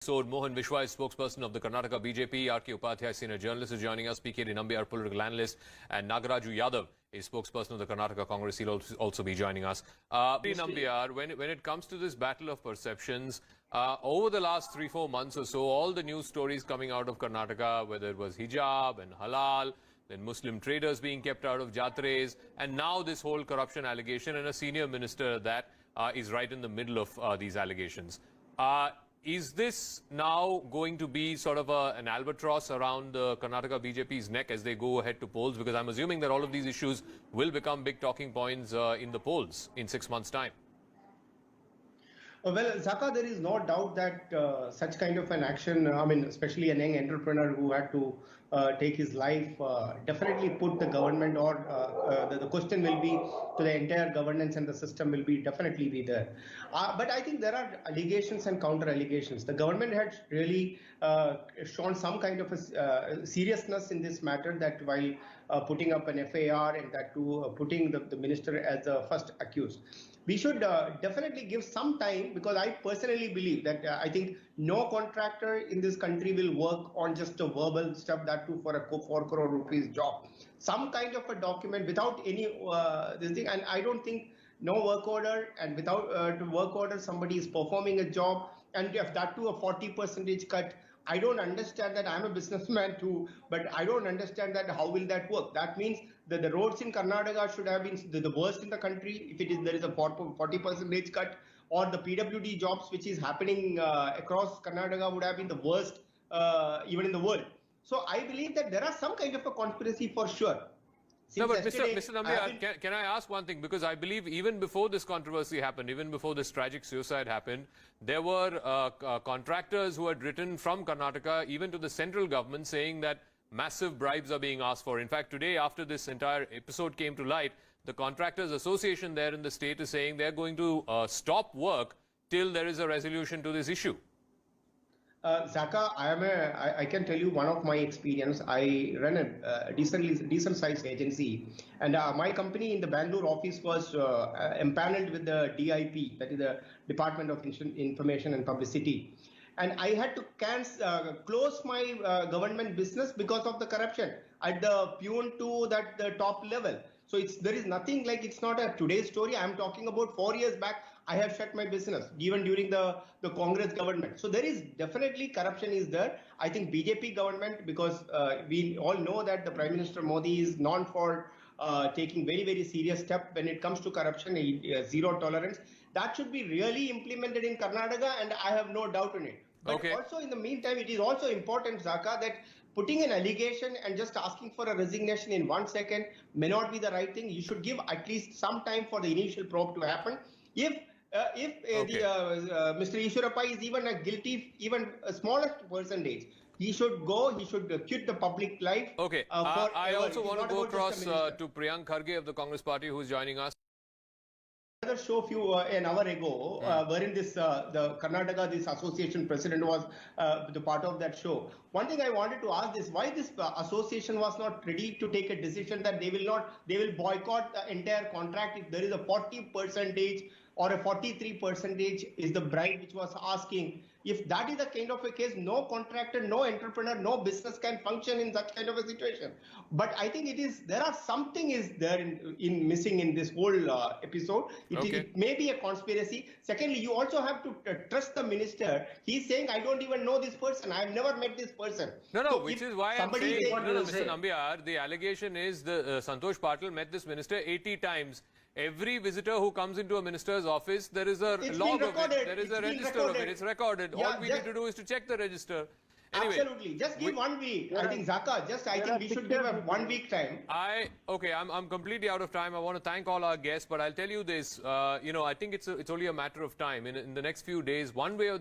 So Mohan Vishwa is spokesperson of the Karnataka BJP. R.K. Upadhyay, senior journalist, is joining us. PKD Nambiar, political analyst, and Nagaraju Yadav is spokesperson of the Karnataka Congress. He'll also be joining us. PKD Nambiar, when it comes to this battle of perceptions, over the last 3-4 months or so, all the news stories coming out of Karnataka, whether it was hijab and halal, then Muslim traders being kept out of jatres, and now this whole corruption allegation, and a senior minister that is right in the middle of these allegations. Is this now going to be sort of an albatross around the Karnataka BJP's neck as they go ahead to polls? Because I'm assuming that all of these issues will become big talking points in the polls in 6 months' time. Well, Zaka, there is no doubt that such kind of an action, especially a young entrepreneur who had to take his life, definitely put the government or the question will be to the entire governance and the system will be definitely be there. But I think there are allegations and counter allegations. The government had really shown some kind of a seriousness in this matter, that while putting up an FAR and that too putting the minister as the first accused. We should definitely give some time, because I personally believe that I think no contractor in this country will work on just a verbal stuff, that too for a 4 crore rupees job. Some kind of a document without any this thing, and I don't think no work order, and without work order somebody is performing a job, and if that too a 40% cut. I don't understand that. I'm a businessman too, but I don't understand that. How will that work? That means that the roads in Karnataka should have been the worst in the country if there is a 40% cut, or the PWD jobs which is happening across Karnataka would have been the worst even in the world. So I believe that there are some kind of a conspiracy for sure. No, but Mr. Nambiar, can I ask one thing? Because I believe even before this controversy happened, even before this tragic suicide happened, there were contractors who had written from Karnataka even to the central government saying that massive bribes are being asked for. In fact, today, after this entire episode came to light, the Contractors Association there in the state is saying they're going to stop work till there is a resolution to this issue. Zaka, I can tell you one of my experience. I run a decent sized agency, and my company in the Bangalore office was empaneled with the DIP, that is the Department of Information and Publicity. And I had to close my government business because of the corruption at the peon to the top level. So there is nothing like, it's not a today's story. I'm talking about 4 years back. I have shut my business, even during the Congress government. So there is definitely corruption is there. I think BJP government, because we all know that the Prime Minister Modi is known for taking very, very serious step when it comes to corruption, zero tolerance. That should be really implemented in Karnataka, and I have no doubt in it. But also in the meantime, it is also important, Zaka, that putting an allegation and just asking for a resignation in 1 second may not be the right thing. You should give at least some time for the initial probe to happen. If Mr. Eshwarappa is even a guilty, even a smallest percentage, he should go, he should quit the public life. Okay. I also want to go across to Priyank Kharge of the Congress Party, who is joining us. Another show an hour ago, wherein the Karnataka, this association president was the part of that show. One thing I wanted to ask is why this association was not ready to take a decision that they will boycott the entire contract if there is a 40% or a 43% is the bribe which was asking. If that is the kind of a case, no contractor, no entrepreneur, no business can function in such kind of a situation. But I think there are something is there in missing in this whole episode. It may be a conspiracy. Secondly, you also have to trust the minister. He's saying, I don't even know this person. I've never met this person. No, so which is why I'm saying, Mr. Nambiar, the allegation is the Santosh Patil met this minister 80 times. Every visitor who comes into a minister's office, there is a log of it, there is a register of it, it's recorded. Yeah, all we need to do is to check the register. Anyway, absolutely. Just give 1 week. Yeah. I think, Zaka, I think we should give a 1 week time. I'm completely out of time. I want to thank all our guests, but I'll tell you this, I think it's only a matter of time. In the next few days, one way or